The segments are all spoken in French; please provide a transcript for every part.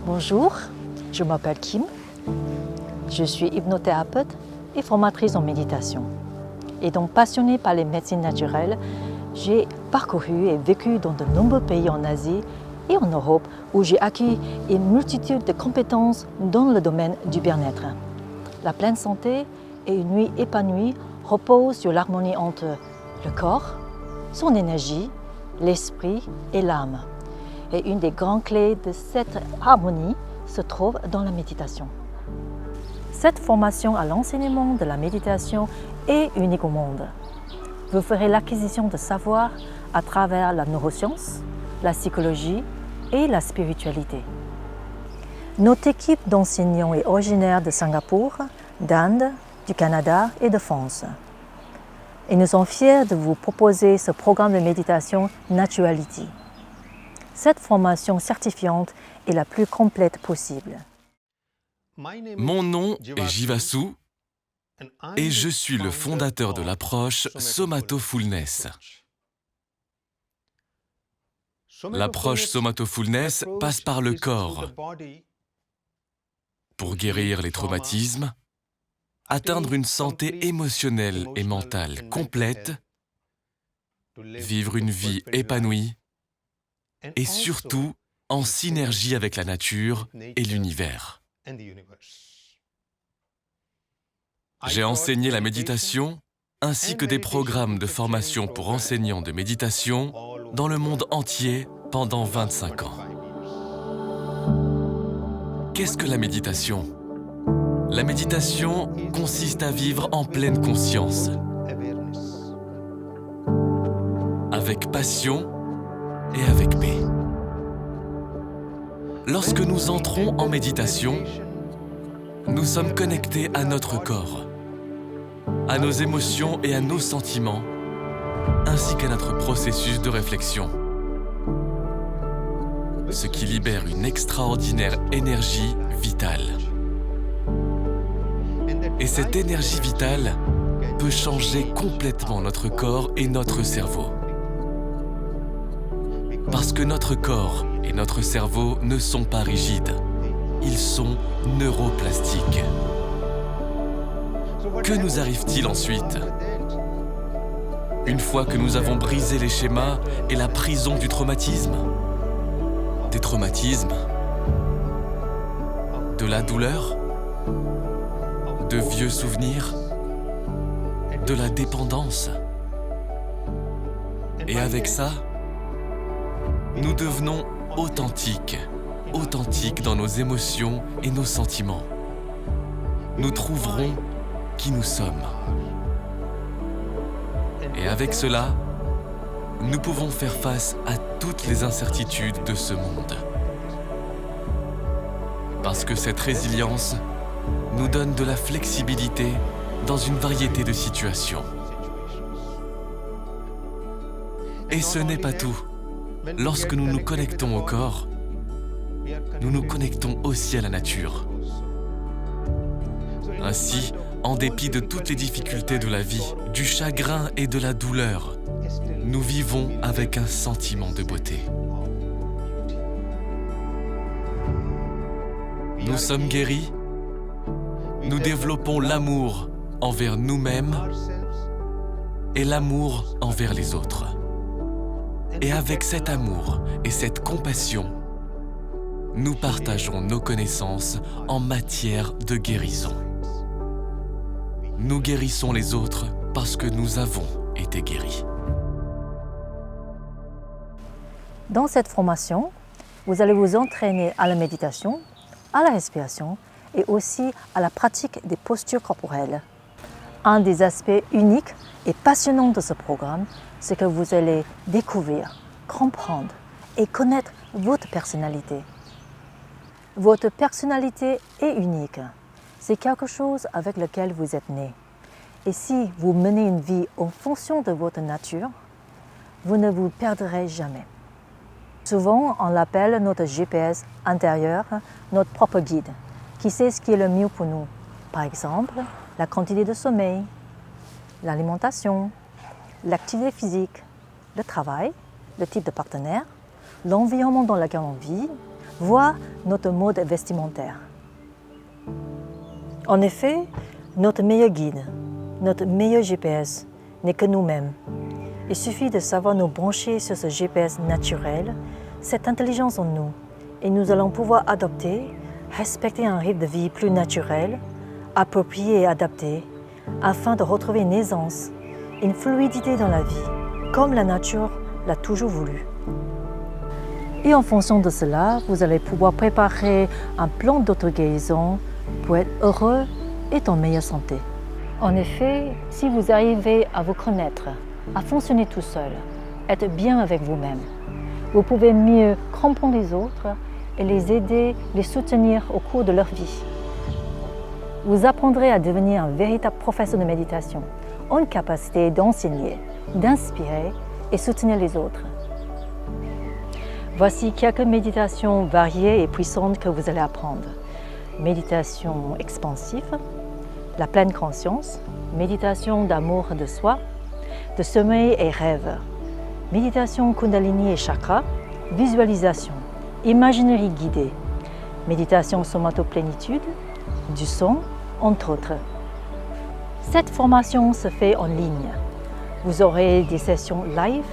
Bonjour, je m'appelle Kim. Je suis hypnothérapeute et formatrice en méditation. Et donc passionnée par les médecines naturelles, j'ai parcouru et vécu dans de nombreux pays en Asie et en Europe où j'ai acquis une multitude de compétences dans le domaine du bien-être. La pleine santé et une vie épanouie reposent sur l'harmonie entre le corps, son énergie, l'esprit et l'âme. Et une des grandes clés de cette harmonie se trouve dans la méditation. Cette formation à l'enseignement de la méditation est unique au monde. Vous ferez l'acquisition de savoir à travers la neuroscience, la psychologie et la spiritualité. Notre équipe d'enseignants est originaire de Singapour, d'Inde, du Canada et de France. Et nous sommes fiers de vous proposer ce programme de méditation Naturality. Cette formation certifiante est la plus complète possible. Mon nom est Jivasu et je suis le fondateur de l'approche Somatofulness. L'approche Somatofulness passe par le corps pour guérir les traumatismes, atteindre une santé émotionnelle et mentale complète, vivre une vie épanouie et surtout en synergie avec la nature et l'univers. J'ai enseigné la méditation ainsi que des programmes de formation pour enseignants de méditation dans le monde entier pendant 25 ans. Qu'est-ce que la méditation? La méditation consiste à vivre en pleine conscience, avec passion et avec paix. Lorsque nous entrons en méditation, nous sommes connectés à notre corps, à nos émotions et à nos sentiments, ainsi qu'à notre processus de réflexion. Ce qui libère une extraordinaire énergie vitale. Et cette énergie vitale peut changer complètement notre corps et notre cerveau. Parce que notre corps et notre cerveau ne sont pas rigides, ils sont neuroplastiques. Que nous arrive-t-il ensuite? Une fois que nous avons brisé les schémas et la prison du traumatisme, des traumatismes, de la douleur, de vieux souvenirs, de la dépendance. Et avec ça, nous devenons authentiques dans nos émotions et nos sentiments. Nous trouverons qui nous sommes. Et avec cela, nous pouvons faire face à toutes les incertitudes de ce monde. Parce que cette résilience nous donne de la flexibilité dans une variété de situations. Et ce n'est pas tout. Lorsque nous nous connectons au corps, nous nous connectons aussi à la nature. Ainsi, en dépit de toutes les difficultés de la vie, du chagrin et de la douleur, nous vivons avec un sentiment de beauté. Nous sommes guéris, nous développons l'amour envers nous-mêmes et l'amour envers les autres. Et avec cet amour et cette compassion, nous partageons nos connaissances en matière de guérison. Nous guérissons les autres parce que nous avons été guéris. Dans cette formation, vous allez vous entraîner à la méditation, à la respiration et aussi à la pratique des postures corporelles. Un des aspects uniques et passionnants de ce programme, c'est que vous allez découvrir, comprendre et connaître votre personnalité. Votre personnalité est unique. C'est quelque chose avec lequel vous êtes né. Et si vous menez une vie en fonction de votre nature, vous ne vous perdrez jamais. Souvent, on l'appelle notre GPS intérieur, notre propre guide, qui sait ce qui est le mieux pour nous. Par exemple, la quantité de sommeil, l'alimentation, l'activité physique, le travail, le type de partenaire, l'environnement dans lequel on vit, voire notre mode vestimentaire. En effet, notre meilleur guide, notre meilleur GPS n'est que nous-mêmes. Il suffit de savoir nous brancher sur ce GPS naturel, cette intelligence en nous, et nous allons pouvoir adopter, respecter un rythme de vie plus naturel, approprié et adapté, afin de retrouver une aisance, une fluidité dans la vie, comme la nature l'a toujours voulu. Et en fonction de cela, vous allez pouvoir préparer un plan d'auto-guérison pour être heureux et en meilleure santé. En effet, si vous arrivez à vous connaître, à fonctionner tout seul, être bien avec vous-même, vous pouvez mieux comprendre les autres et les aider, les soutenir au cours de leur vie. Vous apprendrez à devenir un véritable professeur de méditation, en capacité d'enseigner, d'inspirer et soutenir les autres. Voici quelques méditations variées et puissantes que vous allez apprendre. Méditation expansive, la pleine conscience, méditation d'amour de soi, de sommeil et rêve, méditation Kundalini et chakra, visualisation, imaginerie guidée, méditation somatoplénitude, du son, entre autres. Cette formation se fait en ligne. Vous aurez des sessions live,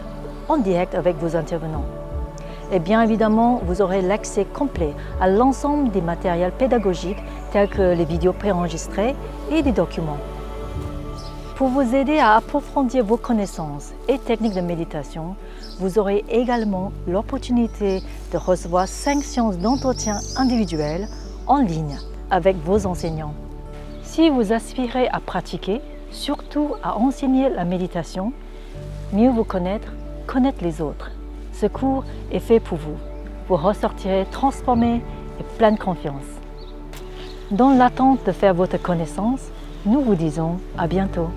en direct avec vos intervenants. Et bien évidemment, vous aurez l'accès complet à l'ensemble des matériels pédagogiques tels que les vidéos préenregistrées et des documents. Pour vous aider à approfondir vos connaissances et techniques de méditation, vous aurez également l'opportunité de recevoir 5 séances d'entretien individuel en ligne avec vos enseignants. Si vous aspirez à pratiquer, surtout à enseigner la méditation, mieux vous connaître, connaître les autres. Ce cours est fait pour vous. Vous ressortirez transformé et plein de confiance. Dans l'attente de faire votre connaissance, nous vous disons à bientôt.